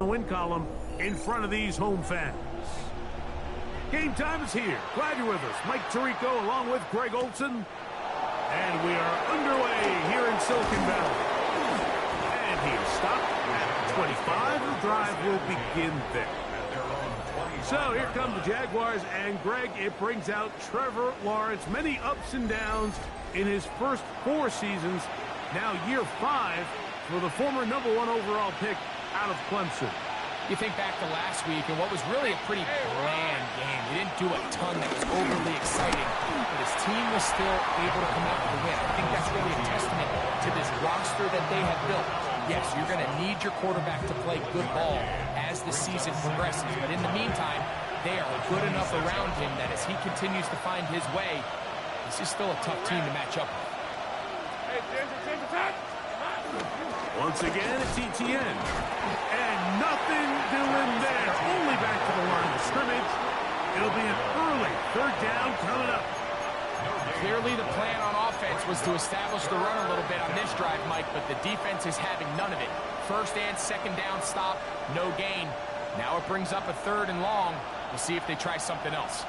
win column in front of these home fans. Game time is here. Glad you're with us. Mike Tirico along with Greg Olson. And we are underway here in Silicon Valley. And he is stopped at 25. The drive will begin there. So here come the Jaguars, and Greg, it brings out Trevor Lawrence. Many ups and downs in his first 4 seasons. Now year 5 for the former #1 overall pick out of Clemson. You think back to last week and what was really a pretty bland game. He didn't do a ton that was overly exciting, but his team was still able to come out with a win. I think that's really a testament to this roster that they have built. Yes, you're going to need your quarterback to play good ball as the season progresses, but in the meantime, they are good enough around him that as he continues to find his way, this is still a tough team to match up with. Once again, it's ETN. And nothing doing there. Only back to the line of scrimmage. It'll be an early 3rd down coming up. Clearly the plan on offense was to establish the run a little bit on this drive, Mike, but the defense is having none of it. 1st and 2nd down stop, no gain. Now it brings up a 3rd and long. We'll see if they try something else.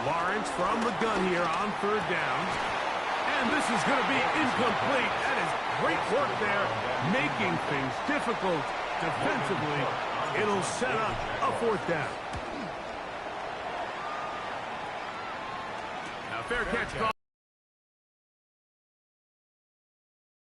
Lawrence from the gun here on 3rd down. And this is going to be incomplete. That is great work there, making things difficult defensively. It'll set up a 4th down. Now, fair catch call.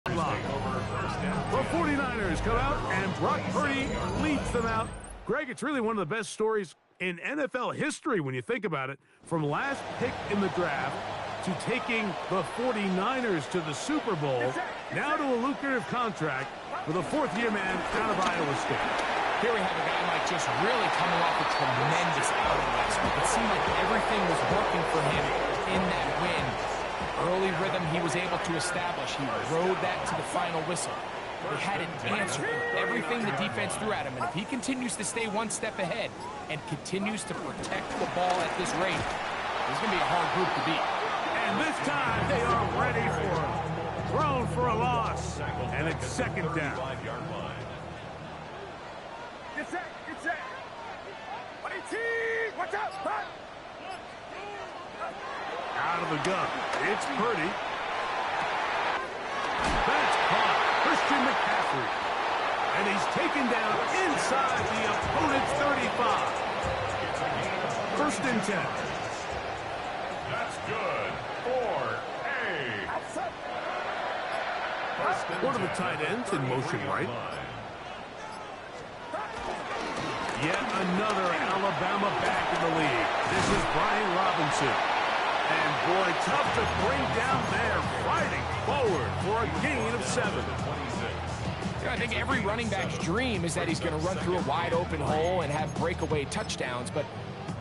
The 49ers come out, and Brock Purdy leads them out. Greg, it's really one of the best stories in NFL history when you think about it. From last pick in the draft to taking the 49ers to the Super Bowl, now to a lucrative contract with a 4th-year man out of Iowa State. Here we have a guy, Mike, just really coming off a tremendous outing last week. It seemed like everything was working for him in that win. Early rhythm he was able to establish. He rode that to the final whistle. They had an answer for everything the defense threw at him, and if he continues to stay one step ahead and continues to protect the ball at this rate, it's going to be a hard group to beat. And this time they are ready for him. Thrown for a loss, and it's 2nd down. Get set, get set. 18, watch out, back. Out of the gun, it's Purdy. That's caught. Christian McCaffrey. And he's taken down inside the opponent's 35. 1st and 10. That's good. 4A. One of the tight ends in motion right. Yet another Alabama back in the league. This is Brian Robinson. And boy, tough to bring down there, fighting forward for a gain of 7. I think every running back's dream is that he's going to run through a wide open hole and have breakaway touchdowns, but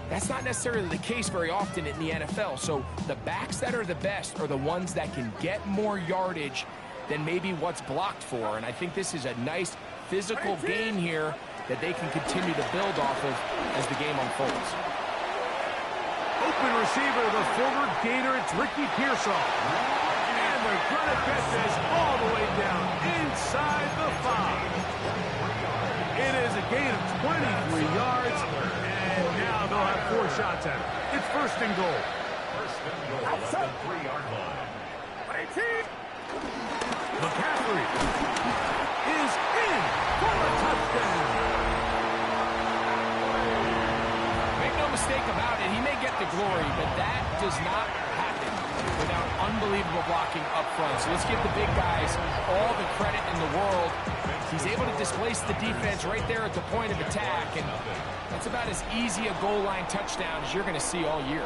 that's not necessarily the case very often in the NFL. So the backs that are the best are the ones that can get more yardage than maybe what's blocked for. And I think this is a nice physical gain here that they can continue to build off of as the game unfolds. Open receiver, the forward Gator, it's Ricky Pearsall. And they're going to get this all the way down inside the 5. It is a gain of 23 yards, and now they'll have 4 shots at it. It's 1st and goal. 1st and goal at the 3-yard line. 18. McCaffrey is in for a touchdown. Make no mistake about it, he may get the glory, but that does not happen without unbelievable blocking up front. So let's give the big guys all the credit in the world. He's able to displace the defense right there at the point of attack, and that's about as easy a goal line touchdown as you're going to see all year.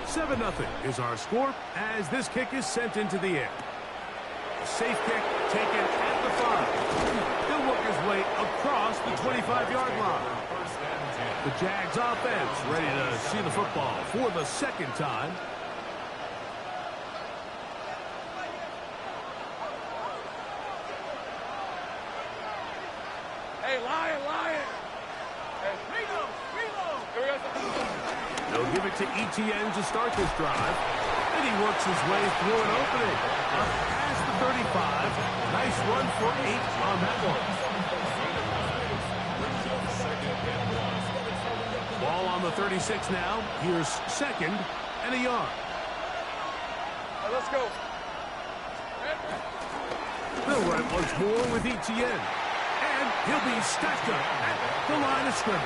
7-0 is our score as this kick is sent into the air. A safe kick taken at the 5. He'll work his way across the 25-yard line. The Jags offense ready to see the football for the 2nd time. Hey, Lion. Hey, reload. Here we go. They'll give it to ETN to start this drive. And he works his way through an opening. Up past the 35. Nice run for 8 on that one. On the 36 now, here's second and a yard. Let's go. They'll run once more with Etienne. And he'll be stacked up at the line of scrimmage.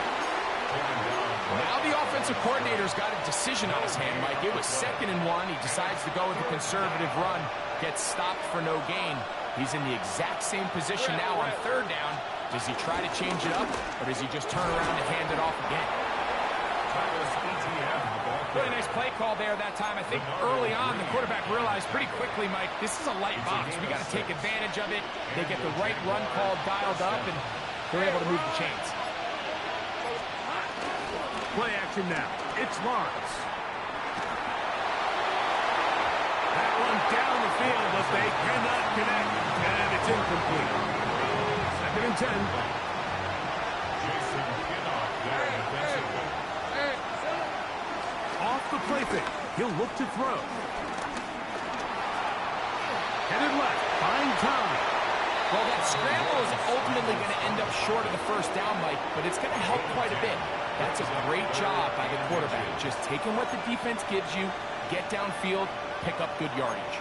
Now the offensive coordinator's got a decision on his hand, Mike. It was 2nd and 1. He decides to go with a conservative run. Gets stopped for no gain. He's in the exact same position now on 3rd down. Does he try to change it up, or does he just turn around and hand it off again? Really nice play call there that time. I think early on, the quarterback realized pretty quickly, Mike, this is a light box. We got to take advantage of it. They get the right run call dialed up, and they're able to move the chains. Play action now. It's Lawrence. That one down the field, but they cannot connect. And it's incomplete. 2nd and 10. Off the play fake. He'll look to throw. Headed left. Fine time. Well, that scramble is ultimately going to end up short of the 1st down, Mike, but it's going to help quite a bit. That's a great job by the quarterback. Just taking what the defense gives you, get downfield, pick up good yardage.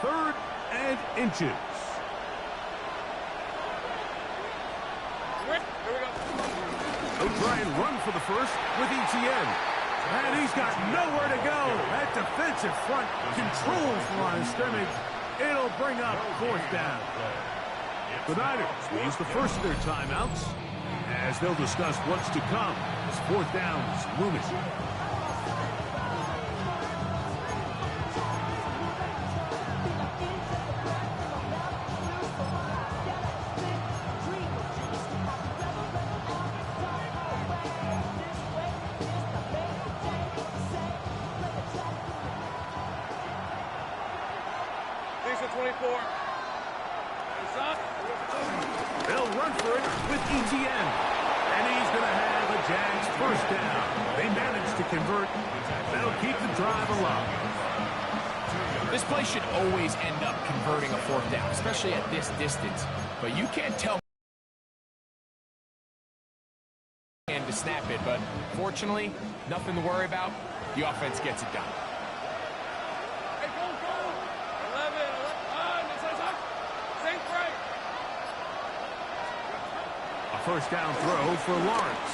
Third and inches. They'll try and run for the first with Etienne. And he's got nowhere to go. That defensive front controls the line of scrimmage. It'll bring up 4th down. The Niners will use the first of their timeouts as they'll discuss what's to come as 4th down is looming. They'll run for it with Etienne. And he's going to have a Jags 1st down. They managed to convert. That'll keep the drive alive. This play should always end up converting a 4th down, especially at this distance. But you can't tell and to snap it. But fortunately, nothing to worry about. The offense gets it done. First down throw for Lawrence.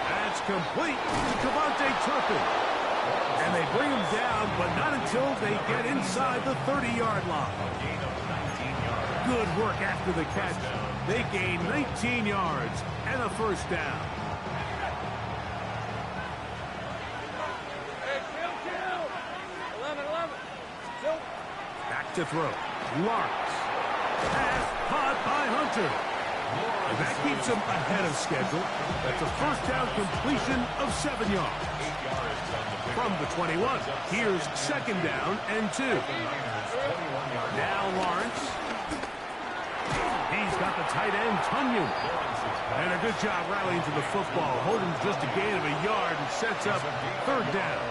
That's complete to Devontae Turpin. And they bring him down, but not until they get inside the 30-yard line. Good work after the catch. They gain 19 yards and a 1st down. Back to throw. Lawrence. Pass caught by Hunter. And that keeps him ahead of schedule. That's a 1st down completion of 7 yards. From the 21, here's 2nd down and 2. Now Lawrence. He's got the tight end, Tunyon. And a good job rallying to the football. Holding just a gain of a yard and sets up 3rd down.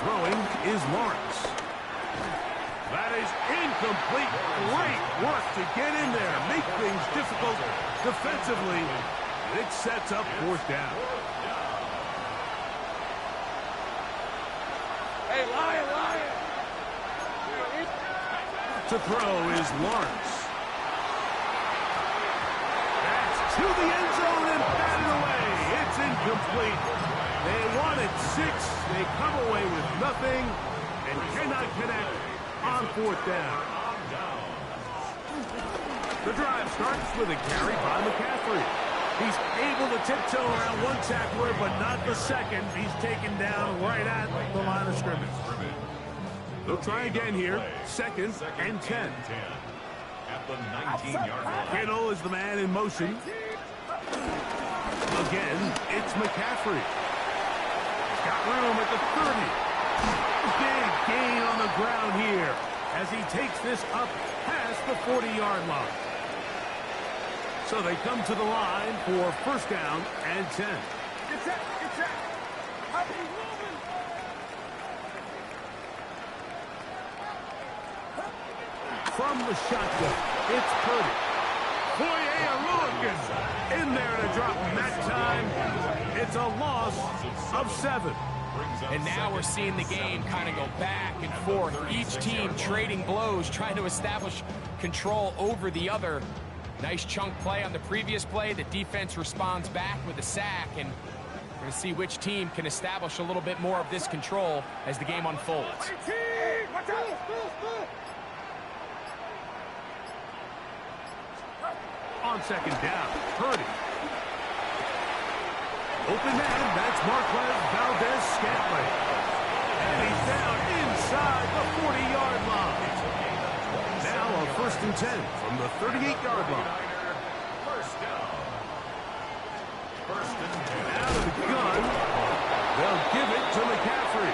Throwing is Lawrence. That is incomplete. Great work to get in there. Make things difficult defensively. It sets up 4th down. Hey, Lion. To throw is Lawrence. That's to the end zone and batted away. It's incomplete. They wanted 6. They come away with nothing and cannot connect on 4th down. The drive starts with a carry by McCaffrey. He's able to tiptoe around one tackler, but not the second. He's taken down right at the line of scrimmage. They'll try again here. 2nd and 10. Kittle is the man in motion. Again, it's McCaffrey. Got room at the 30. Big gain on the ground here as he takes this up past the 40-yard line. So they come to the line for 1st down and 10. Get set. Get set. How are you moving? From the shotgun, it's Purdy. Looking in there to drop him that time. It's a loss of 7. And now we're seeing the game kind of go back and forth. Each team trading blows, trying to establish control over the other. Nice chunk play on the previous play. The defense responds back with a sack, and we're going to see which team can establish a little bit more of this control as the game unfolds. Watch out. On second down, Purdy. Open man, that's Marquez Valdez-Scantling. And he's down inside the 40-yard line. Now a 1st and 10 from the 38-yard line. First down. First and 10. Out of the gun, they'll give it to McCaffrey.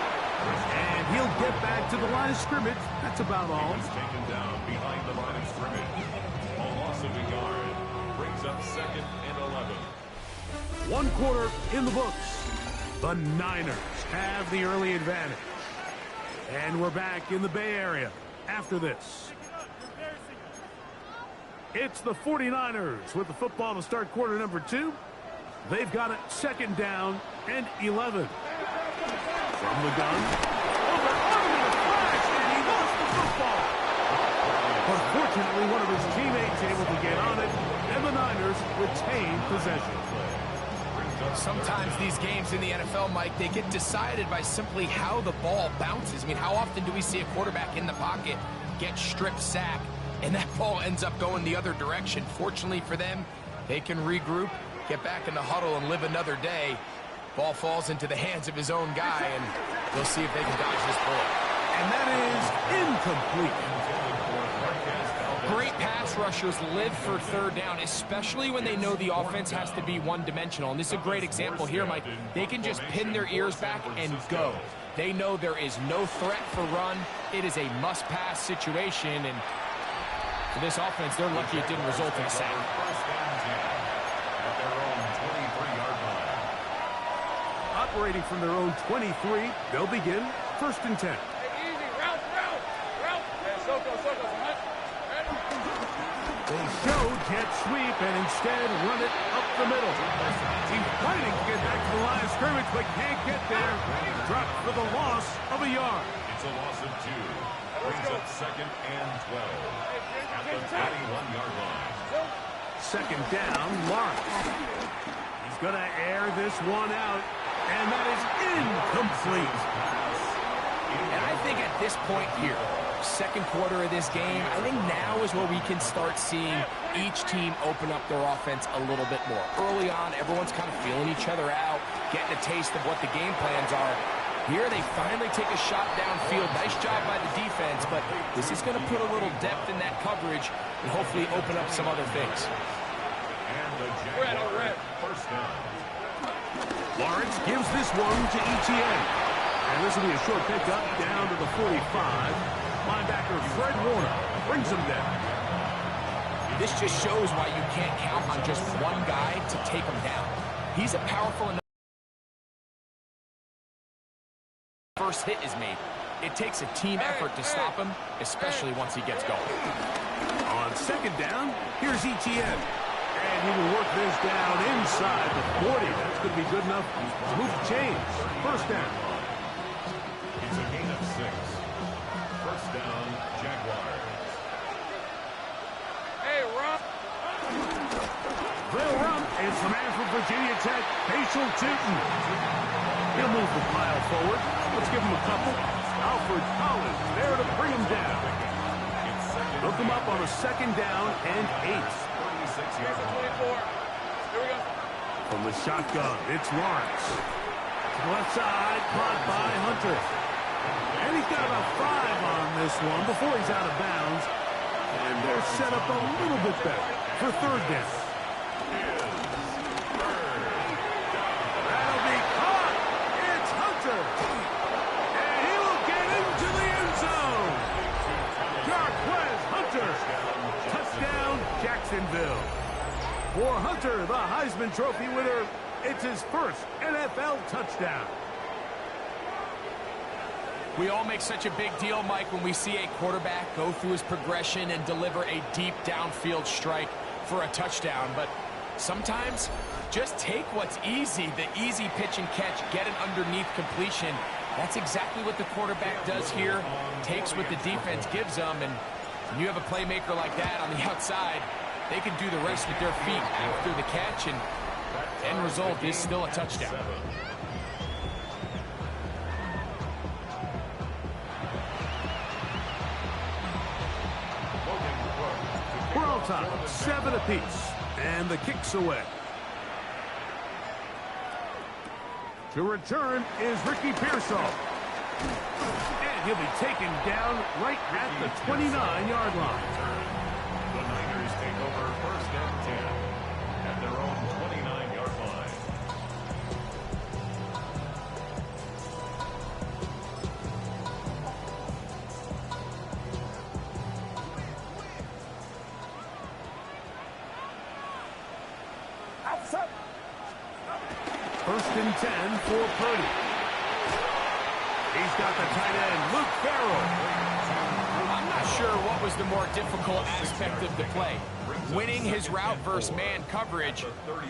And he'll get back to the line of scrimmage. That's about all. He's taken down behind the line of scrimmage. A loss of a yard. Brings up 2nd and 11. 1 quarter in the books. The Niners have the early advantage. And we're back in the Bay Area after this. It's the 49ers with the football to start quarter number 2. They've got it 2nd down and 11. From the gun. Over the flash, and he lost the football. Unfortunately, one of his teammates able to get on it, and the Niners retain possession. Sometimes these games in the NFL, Mike, they get decided by simply how the ball bounces. I mean, how often do we see a quarterback in the pocket get strip sack, and that ball ends up going the other direction? Fortunately for them, they can regroup, get back in the huddle, and live another day. Ball falls into the hands of his own guy, and we'll see if they can dodge this bullet. And that is incomplete. Great pass rushers live for 3rd down, especially when they know the offense has to be one-dimensional. And this is a great example here, Mike. They can just pin their ears back and go. They know there is no threat for run. It is a must-pass situation, and for this offense, they're lucky it didn't result in a sack. Operating from their own 23, they'll begin 1st and 10. Hey, easy. Route. Yeah, Soko. They show jet sweep and instead run it up the middle. He's fighting to get back to the line of scrimmage, but can't get there. Dropped for the loss of a yard. It's a loss of 2. Brings up 2nd and 12. At the 31-yard line. 2nd down, Lawrence. He's going to air this one out, and that is incomplete. And I think at this point here, 2nd quarter of this game, I think now is where we can start seeing each team open up their offense a little bit more. Early on, everyone's kind of feeling each other out, getting a taste of what the game plans are. Here they finally take a shot downfield. Nice job by the defense, but this is going to put a little depth in that coverage and hopefully open up some other things. And the Jags. First down. Lawrence gives this one to ETN. And this will be a short pickup down to the 45. Linebacker Fred Warner brings him down. This just shows why you can't count on just one guy to take him down. He's a powerful enough. First hit is made. It takes a team effort to stop him, especially once he gets going. On 2nd down, here's ETN. And he will work this down inside the 40. That's going to be good enough to move the chains. 1st down. It's a gain of 6. First down, Jaguars. Hey, Rump. They'll run. It's the man from Virginia Tech, Paschal Tootin. He'll move the pile forward. Let's give him a couple. Alfred Collins there to bring him down. Hook him up on a 2nd down and 8. 24. Here we go. From the shotgun, it's Lawrence. To the left side, caught by Hunter. And he's got about 5 on this one before he's out of bounds. And they're set up a little bit better for 3rd down. That'll be caught. It's Hunter. And he will get into the end zone. Marquez Hunter. Touchdown, Jacksonville. For Hunter, the Heisman Trophy winner, It's his first NFL touchdown. We all make such a big deal, Mike, when we see a quarterback go through his progression and deliver a deep downfield strike for a touchdown. But sometimes, just take what's easy, the easy pitch and catch, get an underneath completion. That's exactly what the quarterback does here, takes what the defense gives them, and when you have a playmaker like that on the outside, they can do the rest with their feet after the catch, and end result is still a touchdown. We're all tied, 7 apiece, and the kick's away. To return is Ricky Pearsall. And he'll be taken down right at the 29-yard line. The Niners take over first and 10 at their own 29-yard line. First and 10 for Purdy. He's got the tight end, Luke Farrell. I'm not sure what was the more difficult aspect of the play. Winning his route versus man coverage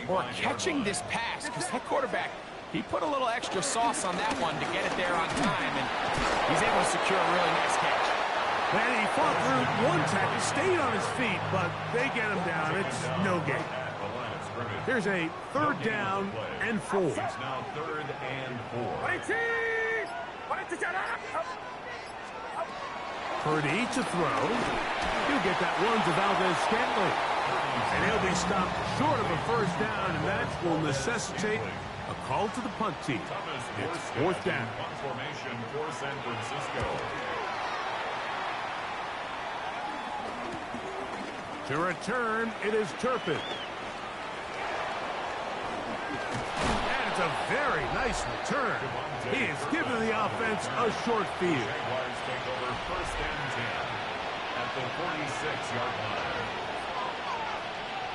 or catching this pass, because that quarterback, he put a little extra sauce on that one to get it there on time, and he's able to secure a really nice catch. And he fought through one tackle, stayed on his feet, but they get him down. It's no gain. Here's a 3rd down and 4. It's now 3rd and 4. Purdy to throw. He'll get that one to Valdez-Scantling. And he'll be stopped short of a first down, and that will necessitate a call to the punt team. It's 4th down. Punt formation for San Francisco. To return, it is Turpin. And it's a very nice return. He has given the offense a short field. Jaguars take over first and 10 at the 46-yard line.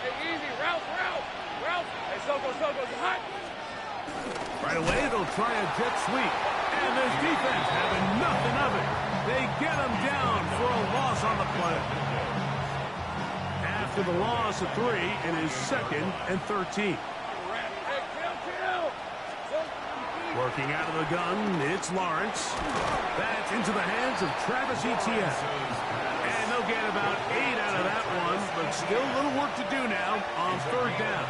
Hey, easy. Ralph. Hey, Soko's hot. Right away, they'll try a jet sweep. And this defense having nothing of it. They get him down for a loss on the play. After the loss of 3, it is 2nd and 13. Working out of the gun, it's Lawrence. That's into the hands of Travis Etienne. And they'll get about 8 out of that one, but still a little work to do now on 3rd down.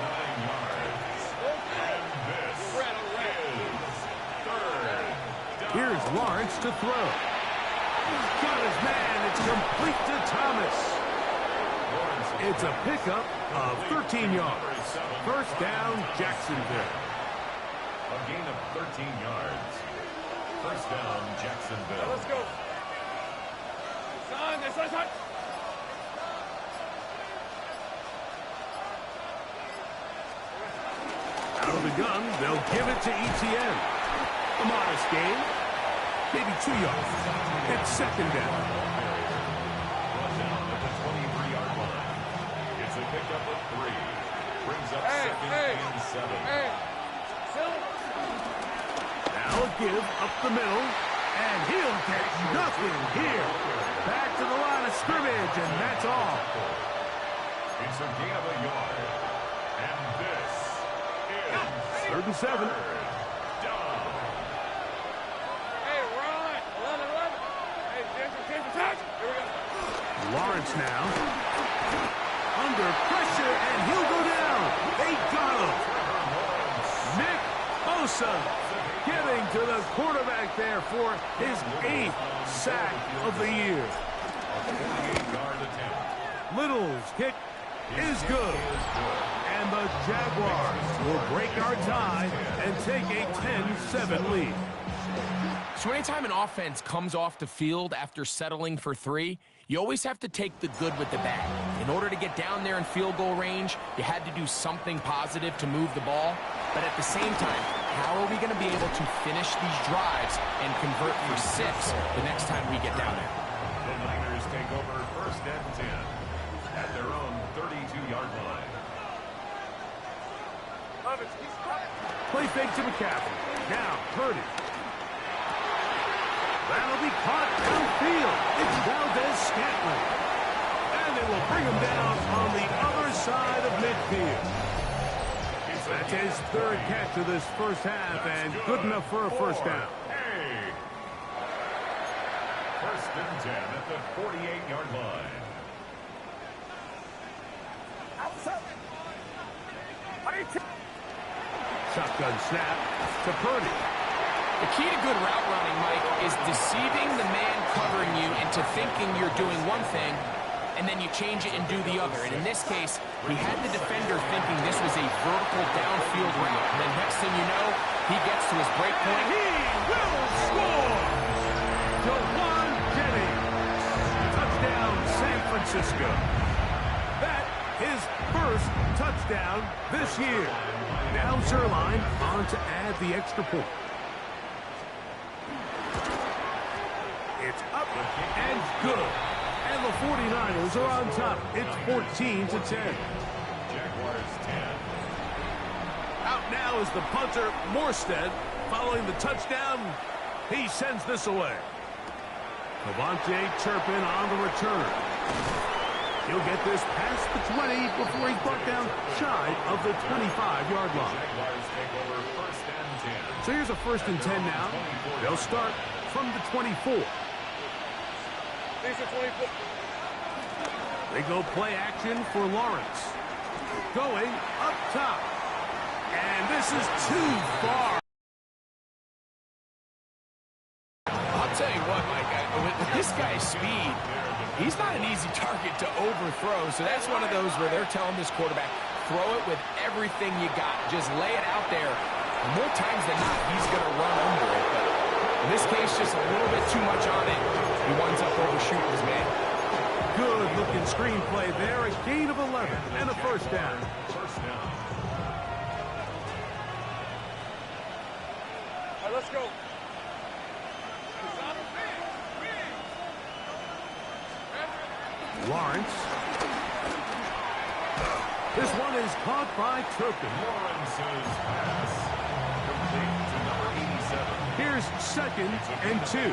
Here's Lawrence to throw. Got his man. It's complete to Thomas. It's a pickup of 13 yards. First down, Jacksonville. A gain of 13 yards. First down, Jacksonville. Let's go. Son. Out of the gun, they'll give it to Etienne. A modest gain. Maybe 2 yards. It's 2nd down. Brought down at the 23-yard line. It's a pickup of 3. Brings up 2nd and 7. Now a give up the middle, and he'll get nothing here. Back to the line of scrimmage, and that's all. It's a gain of a yard. And this is 3rd and 7. down. Hey, run. 11. Hey, James, touch. Here we go. Lawrence now. Under pressure, and he'll go down. They got him. Nick Bosa getting to the quarterback there for his 8th sack of the year. A 28-yard attempt. Little's kick is good. And the Jaguars will break our tie and take a 10-7 lead. So anytime an offense comes off the field after settling for 3, you always have to take the good with the bad. In order to get down there in field goal range, you had to do something positive to move the ball. But at the same time, how are we going to be able to finish these drives and convert for 6 the next time we get down there? The Niners take over first and 10 at their own 32-yard line. Play fake to McCaffrey. Now, Purdy. That'll be caught downfield. It's Valdez-Scantling. And they will bring him down on the other side of midfield. That's his third catch of this first half, and good enough for a first down. Hey. First and 10 at the 48-yard line. Shotgun snap to Purdy. The key to good route running, Mike, is deceiving the man covering you into thinking you're doing one thing, and then you change it and do the other. And in this case, he had the defender thinking this was a vertical downfield route. And then next thing you know, he gets to his break point. He will score! Jawan Jennings. Touchdown, San Francisco. That his first touchdown this year. Now Zerline on to add the extra point. It's up and good. And the 49ers are on top. It's 14-10. Jaguars 10. Out now is the punter, Morstead. Following the touchdown, he sends this away. Devontae Turpin on the return. He'll get this past the 20 before he's brought down shy of the 25-yard line. Jaguars take over first and 10. So here's a first and 10 now. They'll start from the 24. They go play action for Lawrence. Going up top. And this is too far. I'll tell you what, Mike, with this guy's speed, he's not an easy target to overthrow. So that's one of those where they're telling this quarterback, throw it with everything you got. Just lay it out there. And more times than not, he's going to run under it. But in this case, just a little bit too much on it. He winds up overshooting his man. Good-looking screenplay there. A gain of 11 and a first down. First down. All right, let's go. Lawrence. This one is caught by Turpin. Lawrence's pass complete to number 87. Here's second and 2.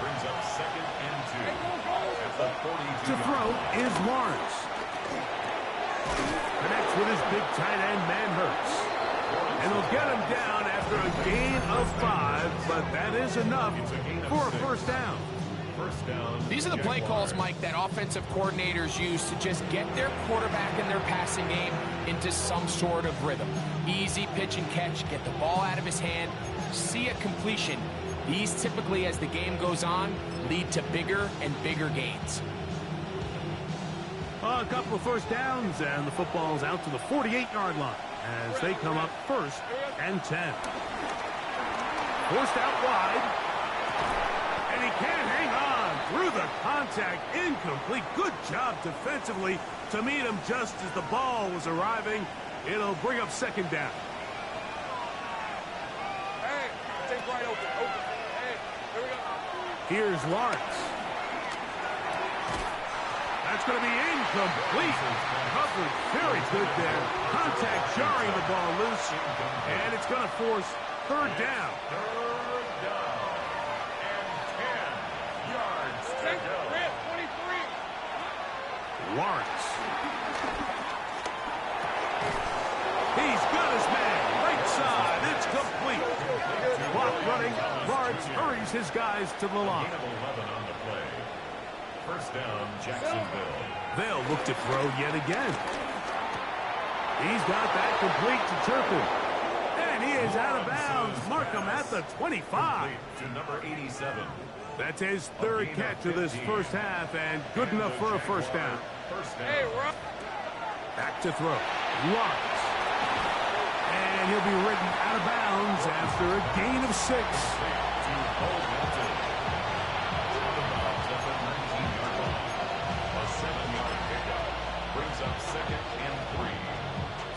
Brings up second and 2 at the 42. To throw is Lawrence. Connects with his big tight end, man Hurts. And he'll get him down after a gain of 5, but that is enough for a first down. First down. These are the play calls, Mike, that offensive coordinators use to just get their quarterback and their passing game into some sort of rhythm. Easy pitch and catch, get the ball out of his hand, see a completion. These typically, as the game goes on, lead to bigger and bigger gains. A couple of first downs, and the football's out to the 48-yard line as they come up first and 10. Forced out wide. And he can't hang on through the contact. Incomplete. Good job defensively to meet him just as the ball was arriving. It'll bring up second down. Hey, take right open. Hey, here we go. Here's Lawrence. That's going to be incomplete. Covered very good there. Contact jarring the ball loose. And it's going to force third down. Third down. And 10 yards to go. 23. Lawrence. He's got his man. Right side. It's complete. Clock running. Lawrence hurries his guys to the line. Gain of 11 on the play. First down, Jacksonville. They'll look to throw yet again. He's got that complete to Turpin. And he is out of bounds. Mark him at the 25. To number 87. That's his third catch of this first half, and good enough for a first down. First down. Hey, Rob. Back to throw. Lawrence. And he'll be ridden out of bounds after a gain of 6.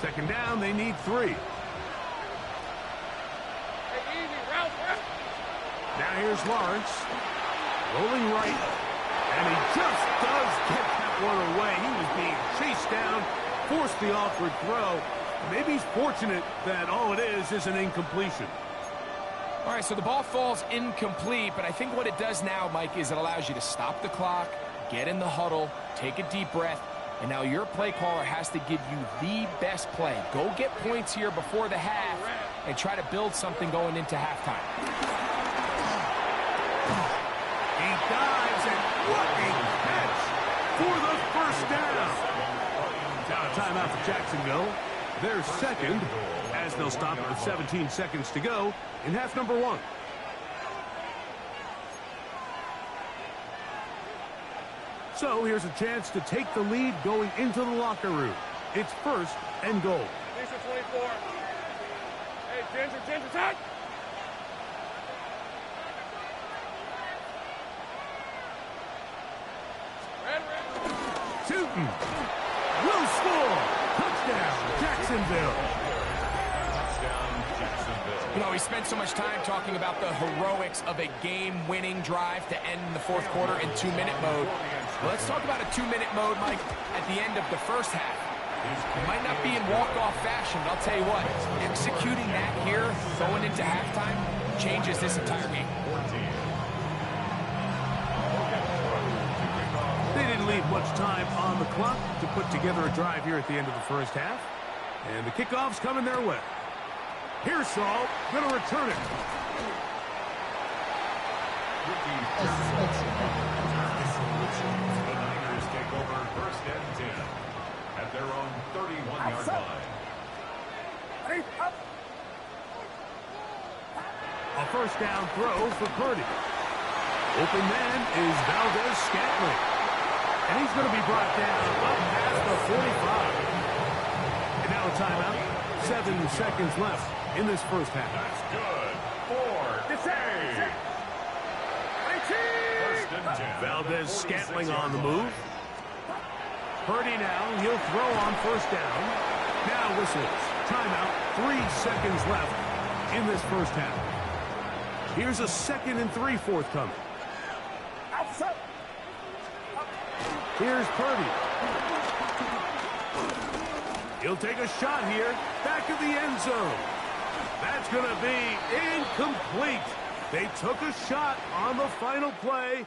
Second down, they need 3. Hey, easy. Route. Now here's Lawrence. Rolling right. And he just does get that one away. He was being chased down, forced the awkward throw. Maybe he's fortunate that all it is an incompletion. All right, so the ball falls incomplete, but I think what it does now, Mike, is it allows you to stop the clock, get in the huddle, take a deep breath, and now your play caller has to give you the best play. Go get points here before the half and try to build something going into halftime. He dives, and what a catch for the first down. Now a timeout for Jacksonville. Their second, as they'll stop it with 17 seconds to go in half number 1. So here's a chance to take the lead going into the locker room. It's first and goal. Lisa 24. Hey, Ginger, touch! Tootin will score. Touchdown, Jacksonville. You know, we spent so much time talking about the heroics of a game-winning drive to end the fourth quarter in 2-minute mode. Well, let's talk about a 2-minute mode, Mike, at the end of the first half. It might not be in walk-off fashion, but I'll tell you what, executing that here, going into halftime, changes this entire game. They didn't leave much time on the clock to put together a drive here at the end of the first half. And the kickoff's coming their way. Here's Saul, going to return it. The Niners take over first and 10 at their own 31-yard line. A first down throw for Purdy. Open man is Valdez-Scantling. And he's going to be brought down up past the 45. And now a timeout. 7 seconds left in this first half. That's good. 4. Save. First and 10. Valdez-Scantling on the move. Purdy now, he'll throw on first down. Now whistles. Timeout. 3 seconds left in this first half. Here's a 2nd and 3 forthcoming. Here's Purdy. He'll take a shot here. Back of the end zone. That's going to be incomplete. They took a shot on the final play.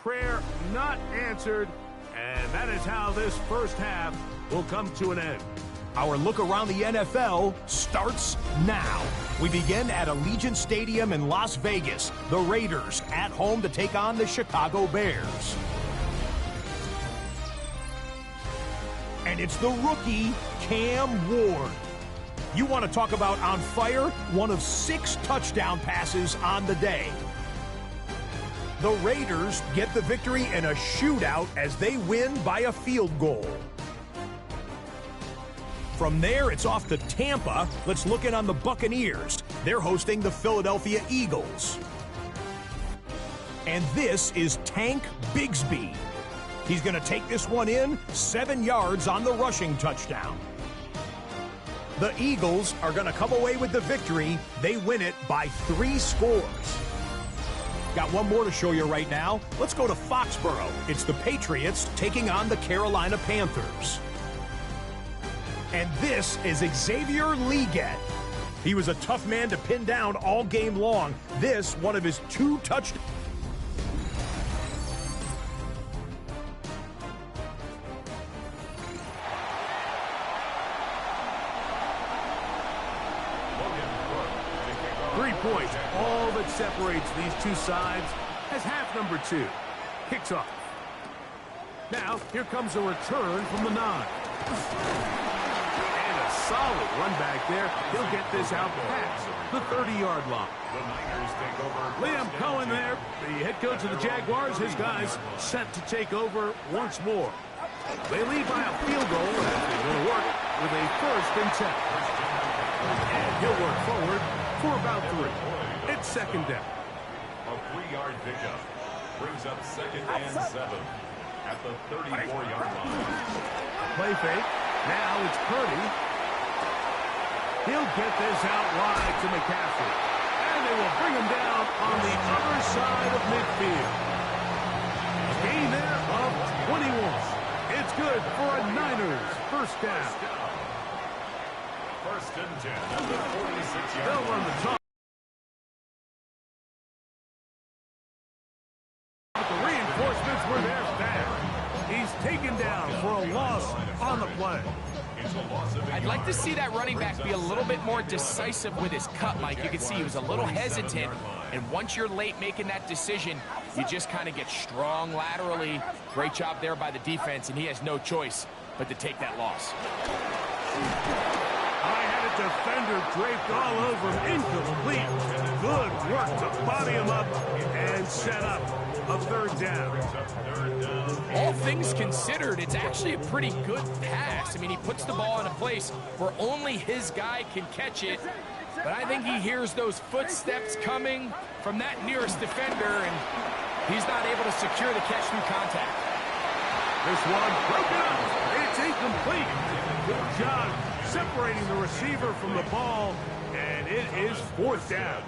Prayer not answered. And that is how this first half will come to an end. Our look around the NFL starts now. We begin at Allegiant Stadium in Las Vegas. The Raiders at home to take on the Chicago Bears. And it's the rookie, Cam Ward. You want to talk about on fire? One of 6 touchdown passes on the day. The Raiders get the victory in a shootout as they win by a field goal. From there, it's off to Tampa. Let's look in on the Buccaneers. They're hosting the Philadelphia Eagles. And this is Tank Bigsby. He's going to take this one in, 7 yards on the rushing touchdown. The Eagles are going to come away with the victory. They win it by 3 scores. Got one more to show you right now. Let's go to Foxborough. It's the Patriots taking on the Carolina Panthers. And this is Xavier Legette. He was a tough man to pin down all game long. This, one of his 2 touchdowns. Points, all that separates these two sides as half number 2 kicks off. Now, here comes a return from the 9. And a solid run back there. He'll get this out past the 30-yard line. The Niners take over. Liam Cohen there, the head coach of the Jaguars. His guys set to take over once more. They lead by a field goal as they're going to work with a first and 10. And he'll work forward for about 3. It's second down. A 3-yard pickup brings up 2nd and 7 at the 34-yard line. Play fake. Now it's Purdy. He'll get this out wide to McCaffrey. And they will bring him down on the other side of midfield. A gain there of 21. It's good for a Niners first down. First and 10 at the 46-yard They'll line. run the top. But the reinforcements were there fast. He's taken down for a loss on the play. I'd like to see that running back be a little bit more decisive with his cut, Mike. You can see he was a little hesitant, and once you're late making that decision, you just kind of get strong laterally. Great job there by the defense, and he has no choice but to take that loss. I had a defender draped all over him, incomplete. Good work to body him up and set up a third down. All things considered, it's actually a pretty good pass. I mean, he puts the ball in a place where only his guy can catch it, but I think he hears those footsteps coming from that nearest defender, and he's not able to secure the catch through contact. This one broken up. It's incomplete. Good job separating the receiver from the ball, and it is fourth down.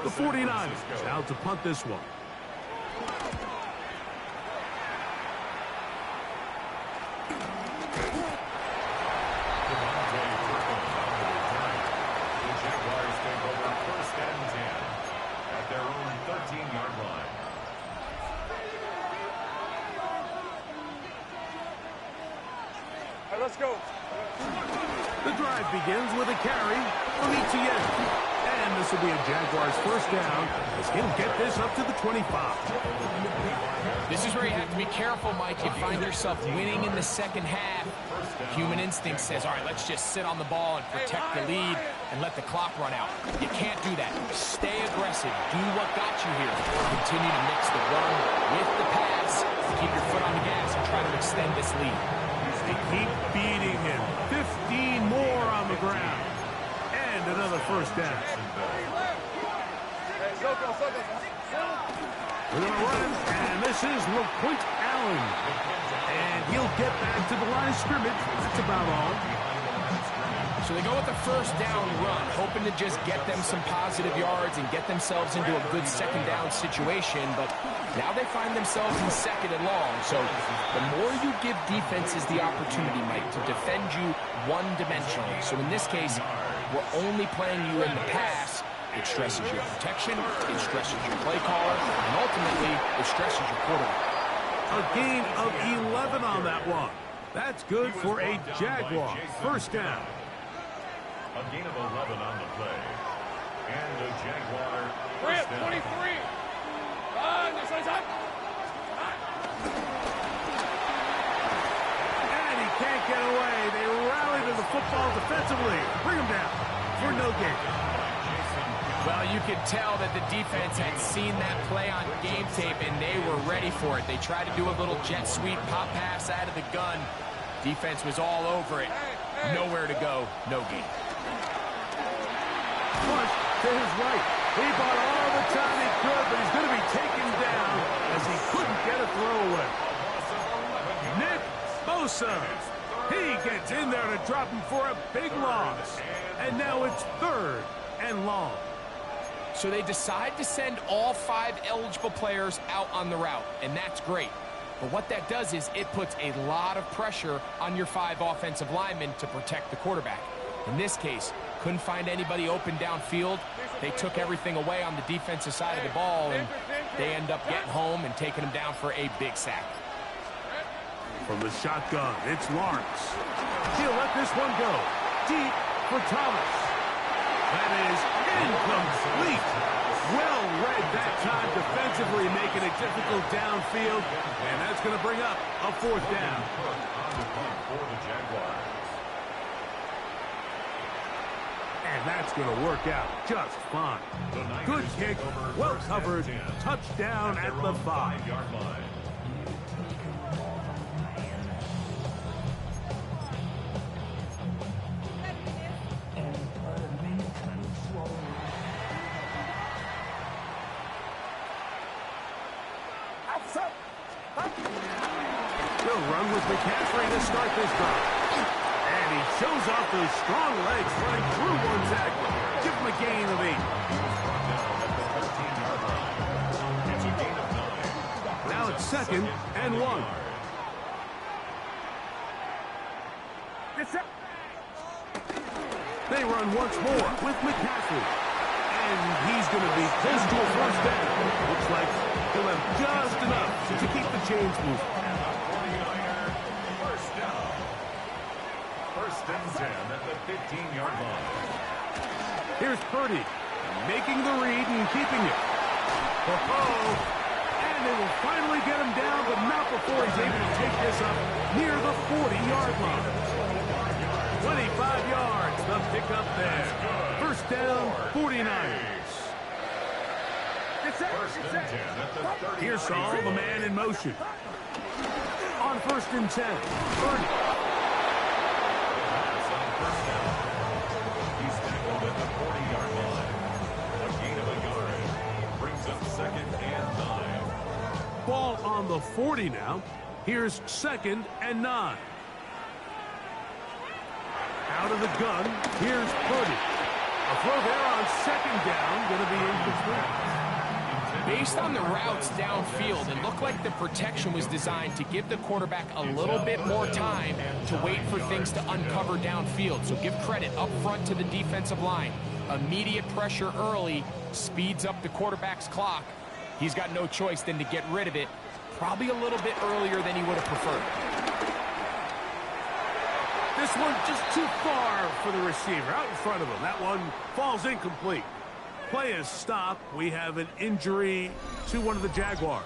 The 49ers out to punt this one. Let's go. The drive begins with a carry from ETN. And this will be a Jaguars first down as he'll get this up to the 25. This is where you have to be careful, Mike. You find yourself winning in the second half. Human instinct says, all right, let's just sit on the ball and protect the lead and let the clock run out. You can't do that. Stay aggressive. Do what got you here. Continue to mix the run with the pass. Keep your foot on the gas and try to extend this lead. They keep beating him. 15 more on the ground. And another first down. We're going to run, and this is LaQuint Allen. And he'll get back to the line of scrimmage. That's about all. So they go with the first down run, hoping to just get them some positive yards and get themselves into a good second down situation, but now they find themselves in second and long. So the more you give defenses the opportunity, Mike, to defend you one-dimensionally. So in this case, we're only playing you in the pass. It stresses your protection, it stresses your play caller, and ultimately, it stresses your quarterback. A gain of 11 on that one. That's good for a Jaguar first down. A gain of 11 on the play. And a Jaguar first down. 23. And he can't get away. They rally to the football defensively. Bring him down for no gain. Well, you could tell that the defense had seen that play on game tape, and they were ready for it. They tried to do a little jet sweep pop pass out of the gun. Defense was all over it. Nowhere to go, no gain. Push to his right. He bought all the time he could, but he's going to be taken down as he couldn't get a throwaway. Nick Bosa. He gets in there to drop him for a big loss. And now it's third and long. So they decide to send all 5 eligible players out on the route, and that's great. But what that does is it puts a lot of pressure on your 5 offensive linemen to protect the quarterback. In this case, couldn't find anybody open downfield. They took everything away on the defensive side of the ball, and they end up getting home and taking him down for a big sack. From the shotgun, it's Lawrence. He'll let this one go. Deep for Thomas. That is incomplete. Well read that time defensively, making it difficult downfield. And that's going to bring up a fourth down. And that's going to work out just fine. Good kick, well covered, touchdown at the 5-yard line. He'll run with McCaffrey to start this drive. And he shows off those strong legs running through one tackle. Give him a gain of 8. Now it's second and 1. They run once more with McCaffrey. And he's going to be close to a first down. Looks like he'll have just enough to keep the chains moving. First down. First and 10 at the 15-yard line. Here's Purdy, making the read and keeping it. And they will finally get him down, but not before he's able to take this up near the 40-yard line. 25 yards, the pickup there. First down, 49ers. First and 10 at the 30. Here's Saul, the man in motion. On first and 10, Purdy. First down. He's tackled at the 40-yard line. A gain of a yard. Brings up second and 9. Ball on the 40 now. Here's second and 9. Out of the gun, here's Purdy. A throw there on second down, going to be incomplete. Based on the routes downfield, it looked like the protection was designed to give the quarterback a little bit more time to wait for things to uncover downfield. So give credit up front to the defensive line. Immediate pressure early speeds up the quarterback's clock. He's got no choice than to get rid of it, probably a little bit earlier than he would have preferred. This one just too far for the receiver, out in front of him. That one falls incomplete. Play is stopped. We have an injury to one of the Jaguars.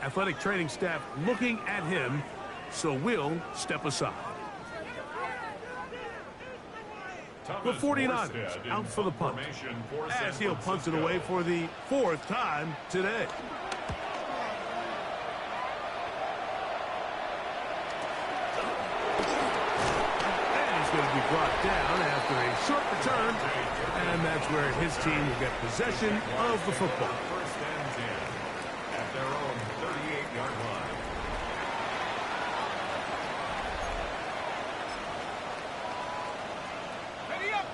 Athletic training staff looking at him, so we'll step aside. The 49ers out for the punt, as he'll punt it away for the 4th time today. Going to be brought down after a short return, and that's where his team will get possession of the football. First and 10 at their own 38-yard line. Ready up.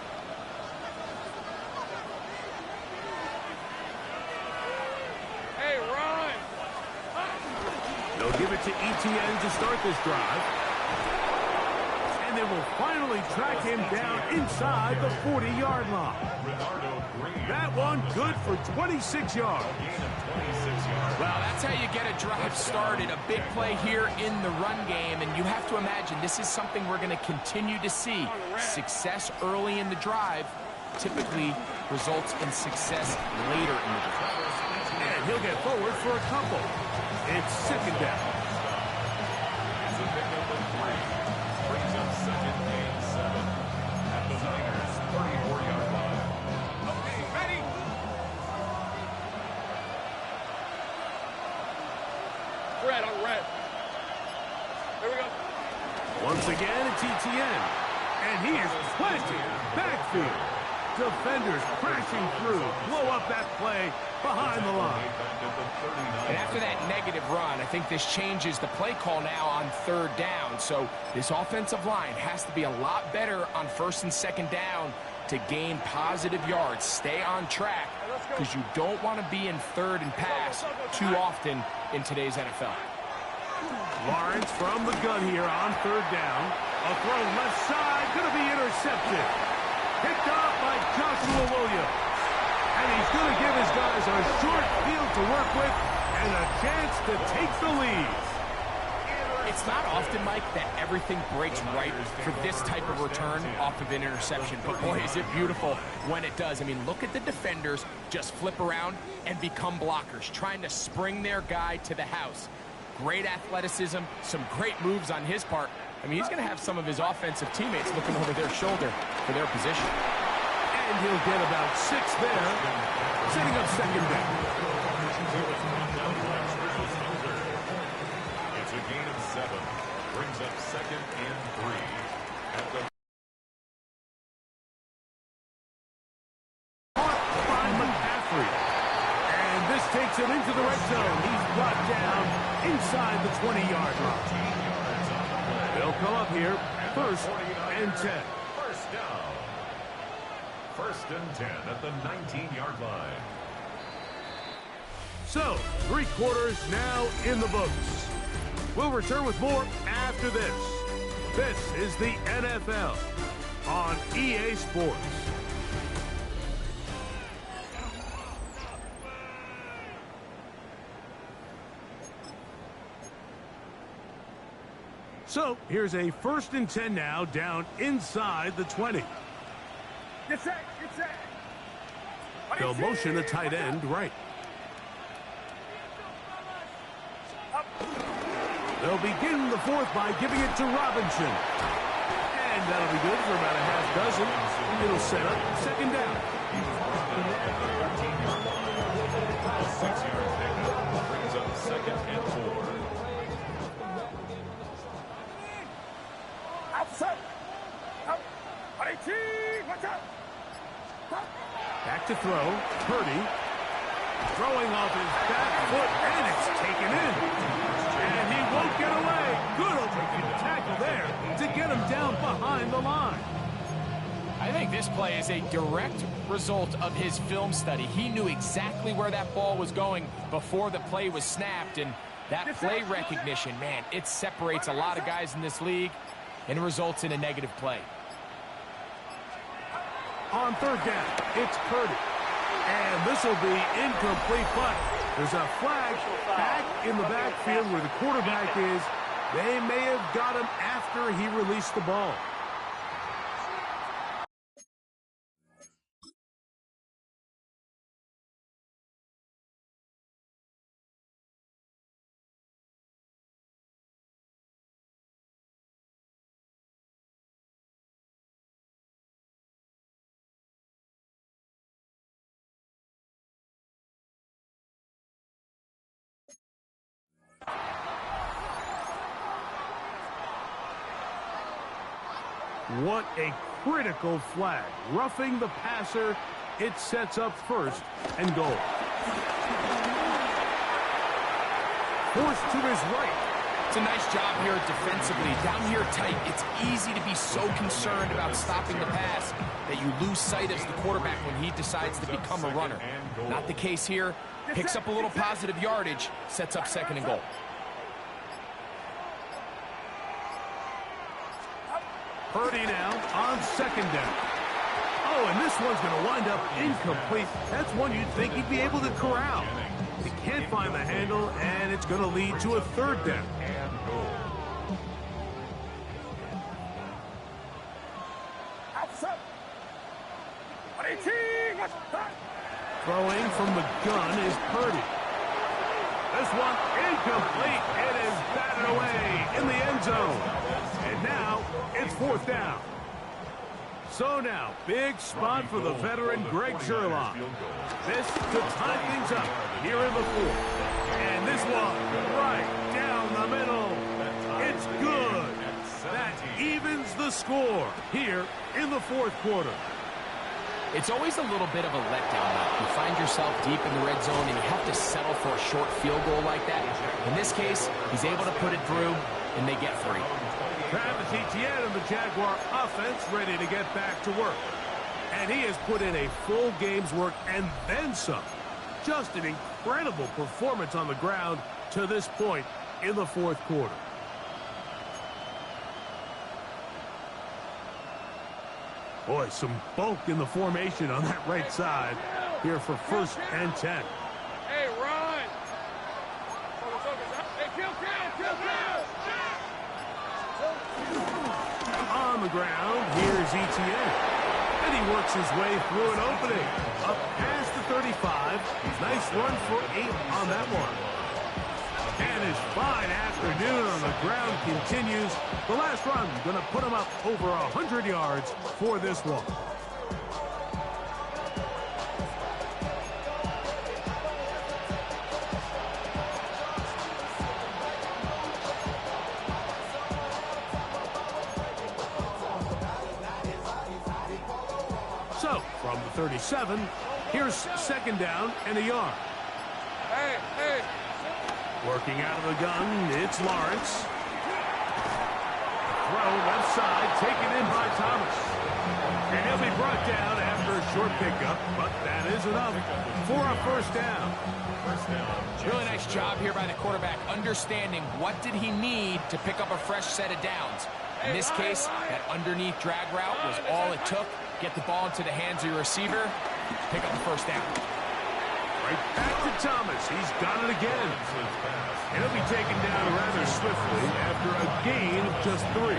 Hey, run. They'll give it to ETN to start this drive. They will finally track him down inside the 40-yard line. That one good for 26 yards. Well, that's how you get a drive started. A big play here in the run game, and you have to imagine this is something we're going to continue to see. Success early in the drive typically results in success later in the drive. And he'll get forward for a couple. It's second down. Second and 7 at the Niners 34-yard line. Okay, ready. Red on red. There we go. Once again, it's ETN. And he is planted backfield. Defenders crashing through. Blow up that play behind the line. And after that negative run, I think this changes the play call now on 3rd down. So this offensive line has to be a lot better on 1st and 2nd down to gain positive yards. Stay on track because you don't want to be in 3rd and pass too often in today's NFL. Lawrence from the gun here on 3rd down. A throw left side, going to be intercepted. Picked off by Joshua Williams. And he's going to give his guys a short field to work with and a chance to take the lead. It's not often, Mike, that everything breaks right for this type of return off of an interception. But, boy, is it beautiful when it does. I mean, look at the defenders just flip around and become blockers, trying to spring their guy to the house. Great athleticism, some great moves on his part. I mean, he's going to have some of his offensive teammates looking over their shoulder for their position. And he'll get about 6 there, setting up second down. It's a gain of 7. Brings up second and 3 at the caught by McCaffrey. And this takes him into the red zone. He's brought down inside the 20-yard line. They'll come up here, 1st and 10. First down. 1st and 10 at the 19-yard line. So, 3 quarters now in the books. We'll return with more after this. This is the NFL on EA Sports. So, here's a 1st and 10 now, down inside the 20. Get set, get set. They'll motion a tight end right. They'll begin the 4th by giving it to Robinson. And that'll be good for about a half dozen. It'll set up 2nd down. A 6-yard pickup brings up 2nd and 4. Outside. Out. Watch out. Back to throw. Purdy. Throwing off his back foot, and it's taken in. And he won't get away. Good open tackle there to get him down behind the line. I think this play is a direct result of his film study. He knew exactly where that ball was going before the play was snapped, and that play recognition, man, it separates a lot of guys in this league and results in a negative play. On 3rd down, it's Purdy. And this will be incomplete, but there's a flag back in the backfield where the quarterback is. They may have got him after he released the ball. What a critical flag. Roughing the passer, it sets up 1st and goal. Forced to his right. It's a nice job here defensively. Down here tight, it's easy to be so concerned about stopping the pass that you lose sight of the quarterback when he decides to become a runner. Not the case here. Picks up a little positive yardage, sets up 2nd and goal. Purdy now on 2nd down. Oh, and this one's going to wind up incomplete. That's one you'd think he'd be able to corral. He can't find the handle, and it's going to lead to a 3rd down. Outside. Throwing from the gun is Purdy. This one incomplete. It is batted away in the end zone. And now it's 4th down. So now, big spot for the veteran Greg Sherlock. This to tie things up here in the 4th. And this one right down the middle. It's good. That evens the score here in the 4th quarter. It's always a little bit of a letdown. You find yourself deep in the red zone and you have to settle for a short field goal like that. In this case, he's able to put it through, and they get 3. Travis Etienne and the Jaguar offense ready to get back to work. And he has put in a full game's work and then some. Just an incredible performance on the ground to this point in the 4th quarter. Boy, some bulk in the formation on that right side here for 1st and 10. Hey, run! Hey, kill! On the ground, here's Etienne. And he works his way through an opening. Up past the 35. Nice run for 8 on that one. And his fine afternoon on the ground continues. The last run going to put him up over 100 yards for this one. So, from the 37, here's 2nd down and a yard. Hey! Working out of the gun, it's Lawrence. Throw left side, taken in by Thomas. And he'll be brought down after a short pickup, but that is enough for a 1st down. Really nice job here by the quarterback, understanding what did he need to pick up a fresh set of downs. In this case, that underneath drag route was all it took. Get the ball into the hands of your receiver, pick up the first down. Right back to Thomas. He's got it again. He'll be taken down rather swiftly after a gain of just 3.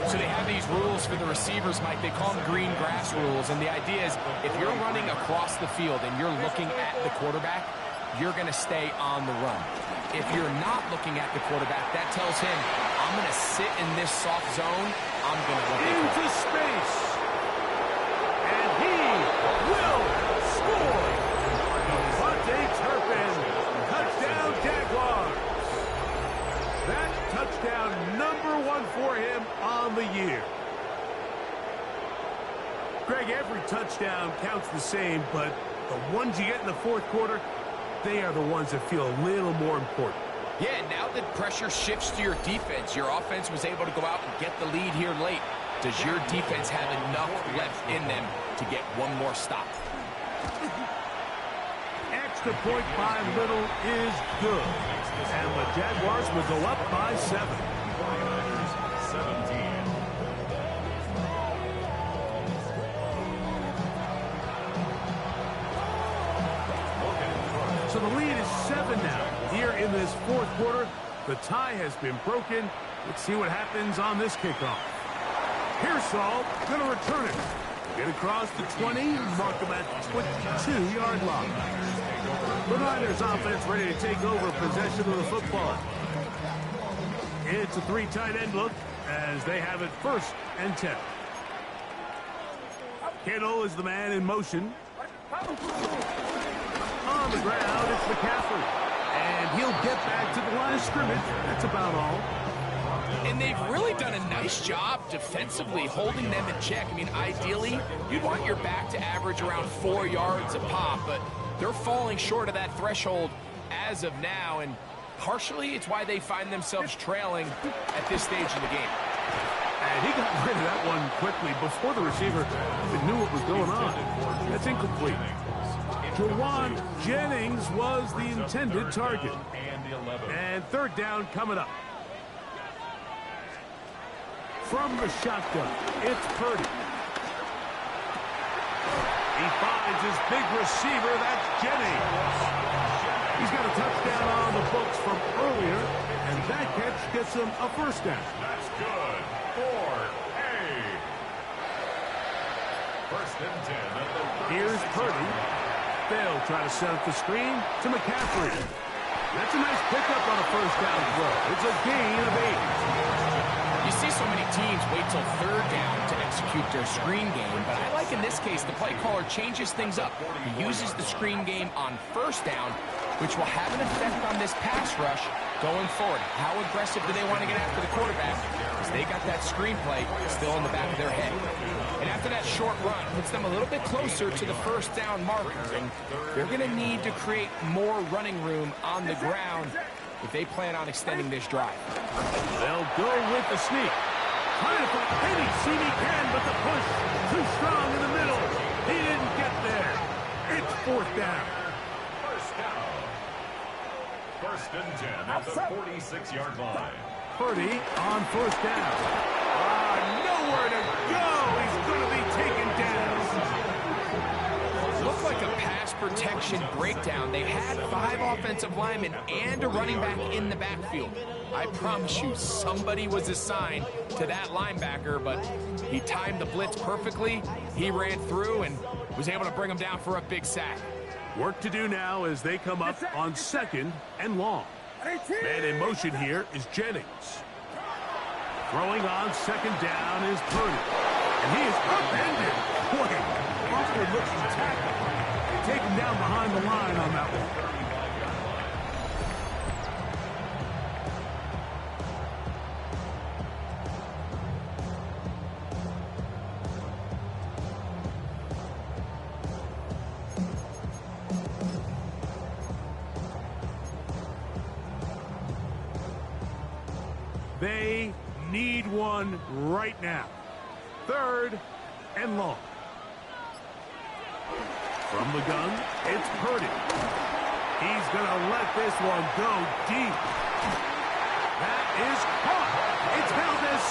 So they have these rules for the receivers, Mike. They call them green grass rules. And the idea is if you're running across the field and you're looking at the quarterback, you're going to stay on the run. If you're not looking at the quarterback, that tells him, I'm going to sit in this soft zone. I'm going to look into space. And he will score. Turpin, touchdown Jaguars. That touchdown #1 for him on the year. Greg, every touchdown counts the same, but the ones you get in the fourth quarter, they are the ones that feel a little more important. Yeah, now that pressure shifts to your defense, your offense was able to go out and get the lead here late. Does your defense have enough left in them to get one more stop? The point by little is good. And the Jaguars will go up by 7. 17. So the lead is 7 now. Here in this fourth quarter, the tie has been broken. Let's see what happens on this kickoff. Pearsall going to return it. Get across the 20, mark him at the 22-yard line. The Niners offense ready to take over possession of the football. It's a 3 tight end look as they have it 1st and 10. Kittle is the man in motion. On the ground, it's McCaffrey. And he'll get back to the line of scrimmage. That's about all. And they've really done a nice job defensively holding them in check. I mean, ideally, you'd want your back to average around 4 yards a pop, but they're falling short of that threshold as of now, and partially it's why they find themselves trailing at this stage in the game. And he got rid of that one quickly before the receiver even knew what was going on. That's incomplete. Jawan Jennings was the intended target. And 3rd down coming up. From the shotgun, it's Purdy. He finds his big receiver, that's Jennings. He's got a touchdown on the books from earlier, and that catch gets him a 1st down. That's good for A. 1st and 10 at the 36. Here's Purdy. They'll try to set up the screen to McCaffrey. That's a nice pickup on a 1st down throw. It's a gain of 8. You see so many teams wait till 3rd down to execute their screen game, but I like in this case the play caller changes things up. He uses the screen game on 1st down, which will have an effect on this pass rush going forward. How aggressive do they want to get after the quarterback? Because they got that screenplay still in the back of their head. And after that short run, puts them a little bit closer to the 1st down marker, and they're going to need to create more running room on the ground if they plan on extending this drive. They'll go with the sneak. Trying to find any seam he can, but the push too strong in the middle. He didn't get there. It's 4th down. 1st and 10 at the 46-yard line. Purdy on 1st down. Nowhere to go. He's going to be taken down. Looked like a pass protection breakdown. They had 5 offensive linemen and a running back in the backfield. I promise you, somebody was assigned to that linebacker, but he timed the blitz perfectly. He ran through and was able to bring him down for a big sack. Work to do now as they come up on 2nd and long. Man in motion here is Jennings. Throwing on 2nd down is Purdy. And he is upended. Boy, awkward looking tackle. They take him down behind the line on that one. They need one right now. 3rd and long. From the gun, it's Purdy. He's going to let this one go deep. That is caught. It's Valdez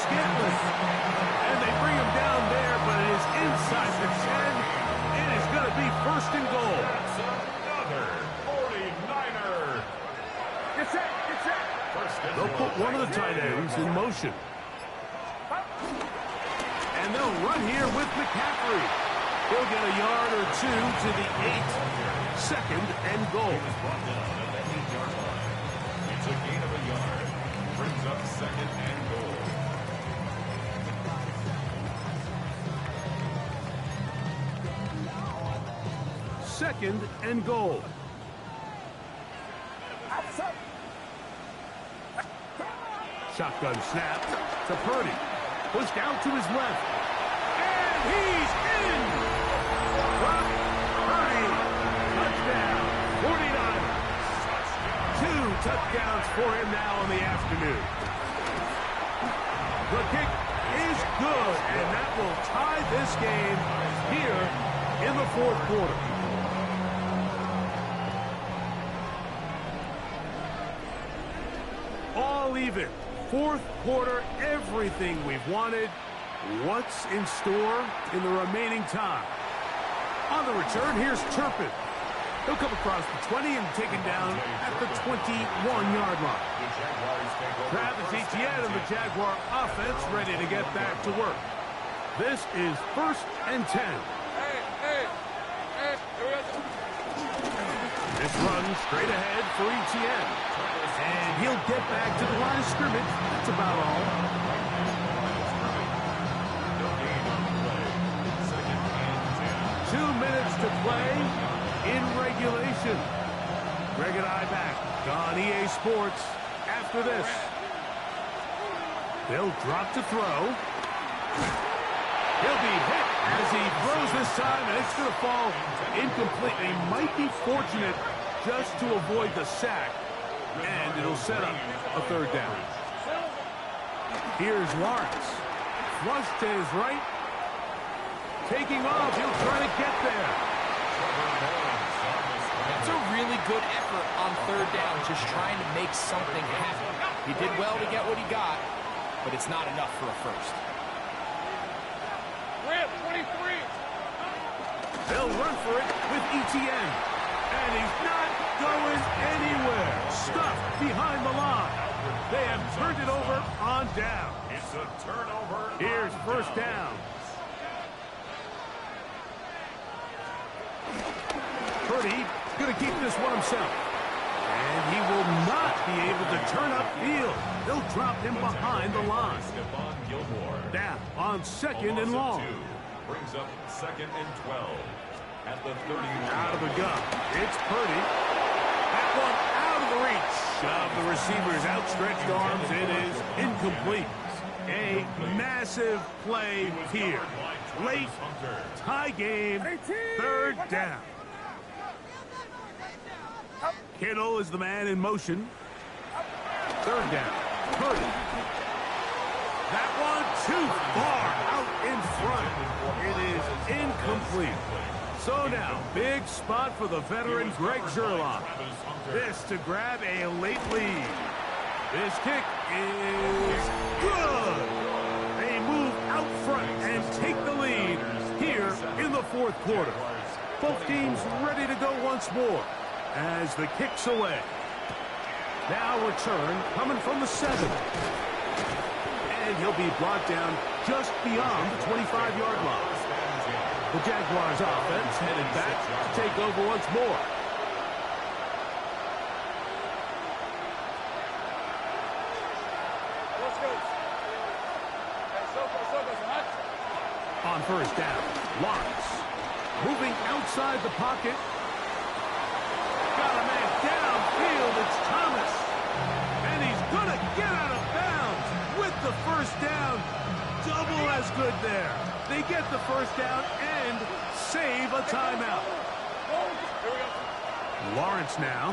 one of the tight ends in motion. And they'll run here with McCaffrey. He'll get a yard or two to the 8. Second and goal. It's a gain of a yard. Brings up second and goal. Second and goal. Shotgun snap to Purdy. Pushed out to his left. And he's in! Brock Purdy. Touchdown. 49ers. 2 touchdowns for him now in the afternoon. The kick is good, and that will tie this game here in the fourth quarter. All even. Fourth quarter, everything we've wanted. What's in store in the remaining time? On the return, here's Turpin. He'll come across the 20 and taken down at the 21-yard line. Travis Etienne and the Jaguar offense ready to get back to work. This is 1st and 10. This run straight ahead for Etienne. And he'll get back to the line of scrimmage. That's about all. 2 minutes to play in regulation. Greg and I back on EA Sports after this. They'll drop to throw. He'll be hit as he throws this time, and it's going to fall incomplete. He might be fortunate just to avoid the sack. And it'll set up a 3rd down. Here's Lawrence. Flush to his right. Taking off. He'll try to get there. It's a really good effort on 3rd down, just trying to make something happen. He did well to get what he got, but it's not enough for a first. Rip, 23. They'll run for it with Etienne. And he's not going anywhere. Stuffed behind the line. They have turned it over on down. It's a turnover. Here's 1st down. Purdy going to keep this one himself. And he will not be able to turn upfield. They'll drop him behind the line. Down on 2nd and long. Brings up 2nd and 12. At the 31. Out of the gun. It's Purdy. That one out of the reach of the receiver's outstretched arms. It is incomplete. A massive play here. Late tie game. 3rd down. Kittle is the man in motion. 3rd down. Purdy. That one too far out in front. It is incomplete. So now, big spot for the veteran Greg Sherlock. This to grab a late lead. This kick is good. They move out front and take the lead here in the 4th quarter. Both teams ready to go once more as the kick's away. Now return coming from the 7. And he'll be brought down just beyond the 25-yard line. The Jaguars offense headed back to take over once more. On 1st down, Lawrence moving outside the pocket. Got a man downfield. It's Thomas. And he's going to get out of bounds with the 1st down. Double as good there. They get the 1st down and save a timeout. Lawrence now.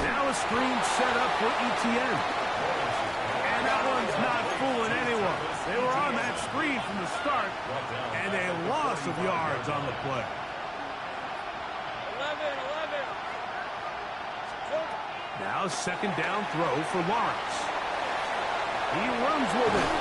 Now a screen set up for Etienne. And that one's not fooling anyone. They were on that screen from the start, and a loss of yards on the play. 11. Now 2nd down throw for Lawrence. He runs with it.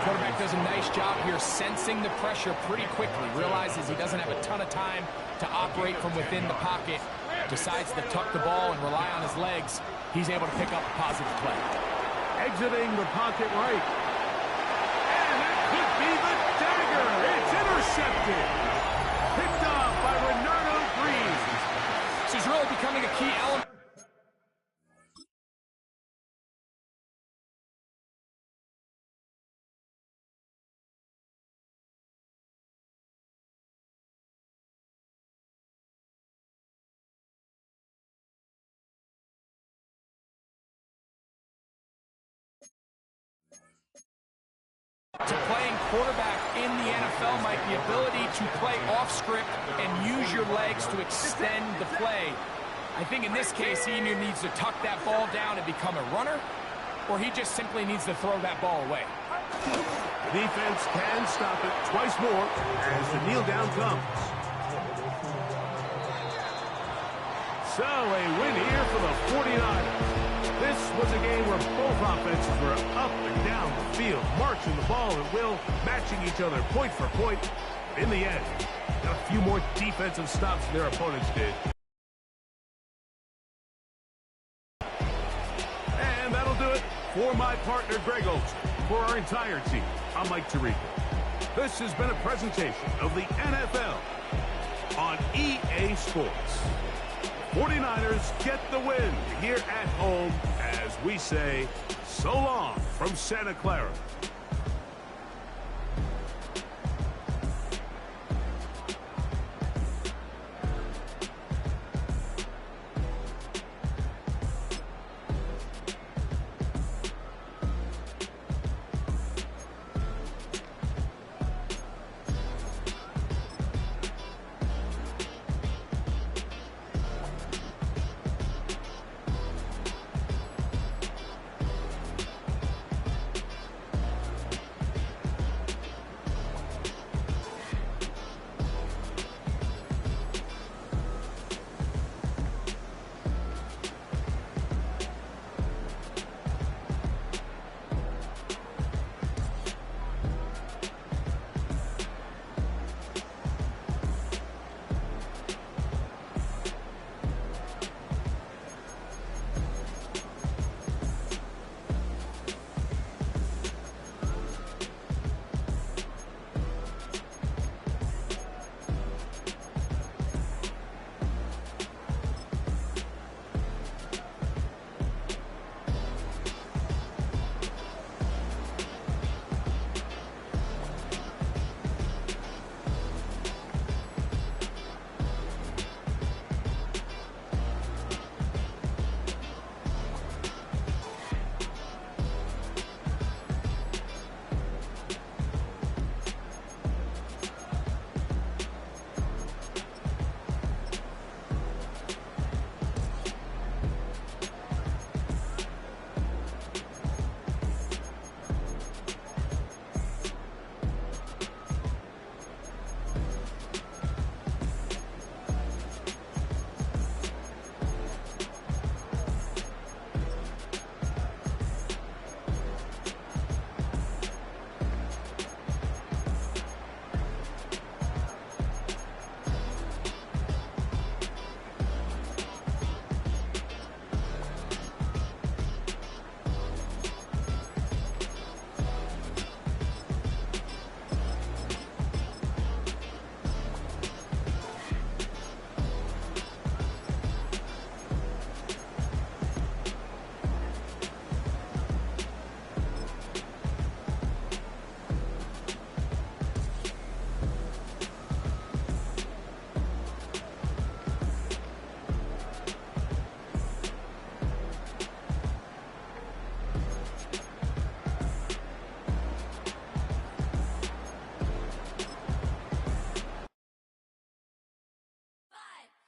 Quarterback does a nice job here sensing the pressure pretty quickly. Realizes he doesn't have a ton of time to operate from within the pocket. decides to tuck the ball and rely on his legs, he's able to pick up a positive play. Exiting the pocket right. And that could be the dagger. It's intercepted. Picked off by Renardo Green. This is really becoming a key element. To playing quarterback in the NFL, Mike, the ability to play off script and use your legs to extend the play. I think in this case, he either needs to tuck that ball down and become a runner, or he just simply needs to throw that ball away. Defense can stop it twice more as the kneel down comes. So a win here for the 49ers. This was a game where both offenses were up and down the field, marching the ball at will, matching each other point for point. In the end, got a few more defensive stops than their opponents did. And that'll do it for my partner, Greg Olson. For our entire team, I'm Mike Tirico. This has been a presentation of the NFL on EA Sports. 49ers get the win here at home as we say so long from Santa Clara.